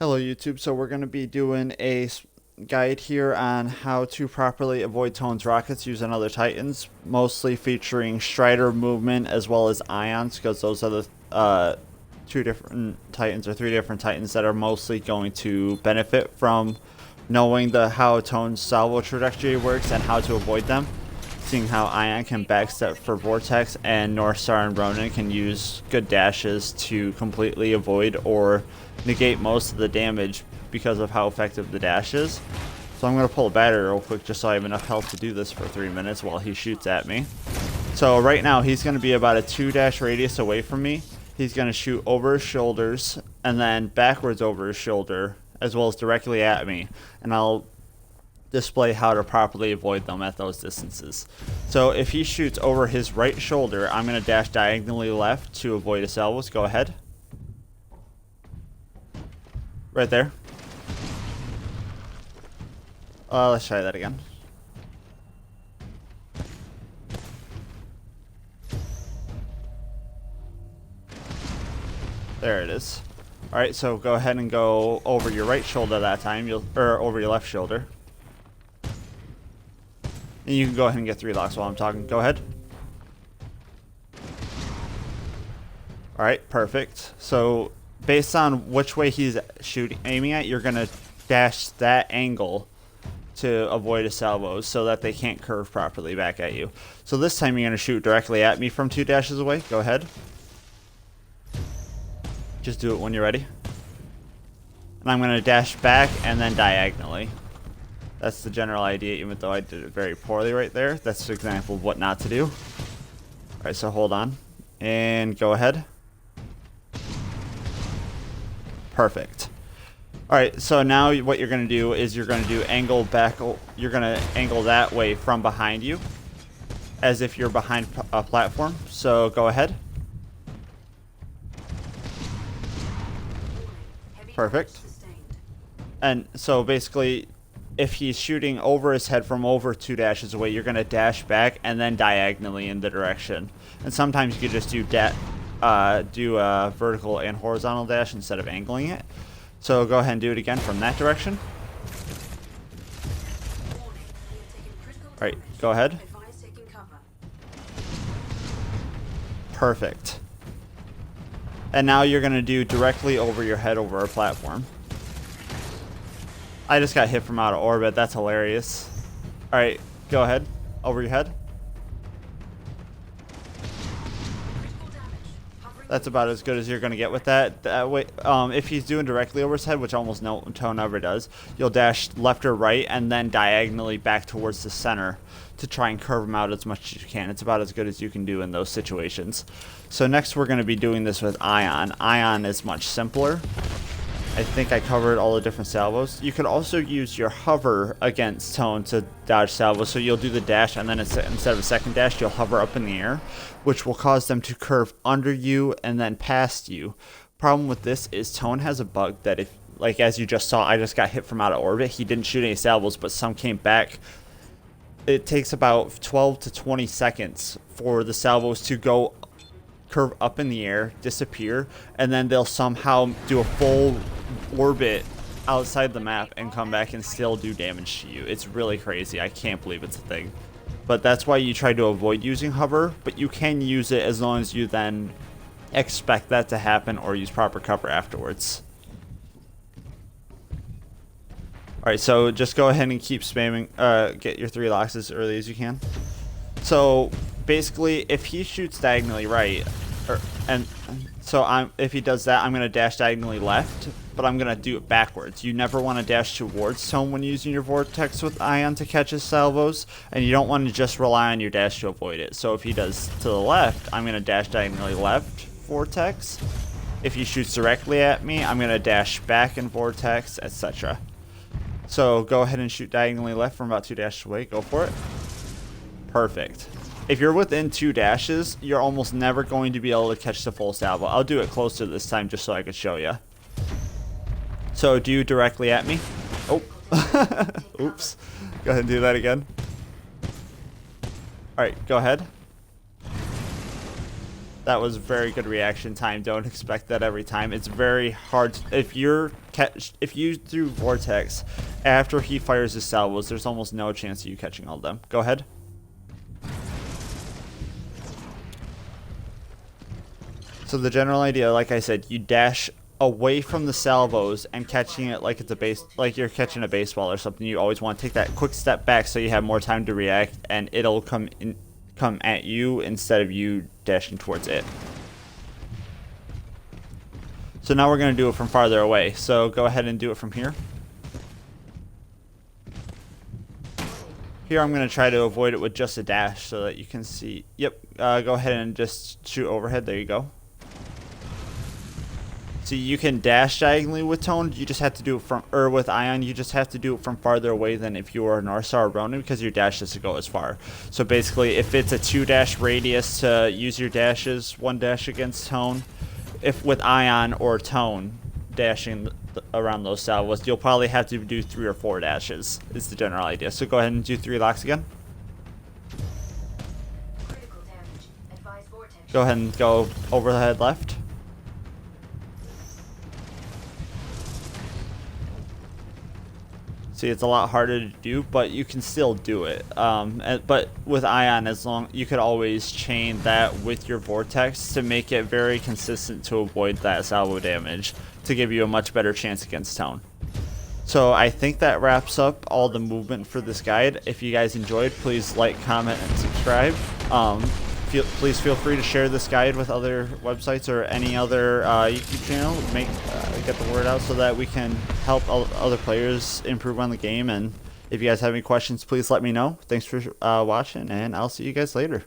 Hello YouTube, so we're going to be doing a guide here on how to properly avoid Tone's rockets using other Titans, mostly featuring Strider movement as well as Ions, because those are the two different Titans or three different Titans that are mostly going to benefit from knowing how Tone's salvo trajectory works and how to avoid them. Seeing how Ion can backstep for Vortex and Northstar and Ronin can use good dashes to completely avoid or negate most of the damage because of how effective the dash is. So I'm going to pull a battery real quick just so I have enough health to do this for 3 minutes while he shoots at me. So right now he's going to be about a 2-dash radius away from me. He's going to shoot over his shoulders and then backwards over his shoulder as well as directly at me. And I'll display how to properly avoid them at those distances. So if he shoots over his right shoulder, I'm going to dash diagonally left to avoid a Salvos. Go ahead. Right there. Let's try that again. There it is. Alright, so go ahead and go over your right shoulder that time, or over your left shoulder. And you can go ahead and get 3 locks while I'm talking. Go ahead. Alright, perfect. So based on which way he's aiming at, you're going to dash that angle to avoid a salvos so that they can't curve properly back at you. So this time you're going to shoot directly at me from 2 dashes away. Go ahead. Just do it when you're ready. And I'm going to dash back and then diagonally. That's the general idea, even though I did it very poorly right there. That's an example of what not to do. Alright, so hold on. And go ahead. Perfect. Alright, so now what you're going to do is you're going to do angle back. You're going to angle that way from behind you, as if you're behind a platform. So go ahead. Perfect. And so basically, if he's shooting over his head from over 2 dashes away, you're going to dash back and then diagonally in the direction. And sometimes you could just do a vertical and horizontal dash instead of angling it. So go ahead and do it again from that direction. Alright, go ahead. Perfect. And now you're going to do directly over your head over a platform. I just got hit from out of orbit. That's hilarious. Alright, go ahead. Over your head. That's about as good as you're going to get with that. That way, if he's doing directly over his head, which almost no Tone ever does, you'll dash left or right and then diagonally back towards the center to try and curve him out as much as you can. It's about as good as you can do in those situations. So next we're going to be doing this with Ion. Ion is much simpler. I think I covered all the different salvos. You could also use your hover against Tone to dodge salvos. So you'll do the dash and then instead of a second dash, you'll hover up in the air, which will cause them to curve under you and then past you. Problem with this is Tone has a bug that if, like as you just saw, I just got hit from out of orbit. He didn't shoot any salvos, but some came back. It takes about 12 to 20 seconds for the salvos to go curve up in the air, disappear, and then they'll somehow do a full orbit outside the map and come back and still do damage to you. It's really crazy. I can't believe it's a thing. But that's why you try to avoid using hover, but you can use it as long as you then expect that to happen or use proper cover afterwards. Alright, so just go ahead and keep spamming, get your 3 locks as early as you can. So basically, if he shoots diagonally right, if he does that, I'm going to dash diagonally left, but I'm going to do it backwards. You never want to dash towards Tone when using your Vortex with Ion to catch his salvos, and you don't want to just rely on your dash to avoid it. So if he does to the left, I'm going to dash diagonally left, Vortex. If he shoots directly at me, I'm going to dash back and Vortex, etc. So go ahead and shoot diagonally left from about 2 dashes away. Go for it. Perfect. If you're within 2 dashes, you're almost never going to be able to catch the full salvo. I'll do it closer this time just so I could show you. So do directly at me. Oh. Oops. Go ahead and do that again. Alright, go ahead. That was very good reaction time. Don't expect that every time. It's very hard. If you do Vortex after he fires his salvos, there's almost no chance of you catching all of them. Go ahead. So the general idea, like I said, you dash away from the salvos and catching it like it's a base, like you're catching a baseball or something. You always want to take that quick step back so you have more time to react, and it'll come at you instead of you dashing towards it. So now we're going to do it from farther away. So go ahead and do it from here. Here I'm going to try to avoid it with just a dash so that you can see. Yep, go ahead and just shoot overhead. There you go. So you can dash diagonally with Tone. You just have to do it from, or with Ion, you just have to do it from farther away than if you were a North Star or Ronin, because your dash doesn't go as far. So basically, if it's a 2-dash radius to use your dashes, 1 dash against Tone, if with Ion or Tone dashing around those salvos, you'll probably have to do 3 or 4 dashes, is the general idea. So go ahead and do 3 locks again. Go ahead and go overhead left. See, it's a lot harder to do, but you can still do it. But with Ion, you could always chain that with your Vortex to make it very consistent to avoid that salvo damage to give you a much better chance against Tone. So I think that wraps up all the movement for this guide. If you guys enjoyed, please like, comment, and subscribe. Please feel free to share this guide with other websites or any other YouTube channel. Get the word out so that we can help other players improve on the game. And if you guys have any questions, please let me know. Thanks for watching, and I'll see you guys later.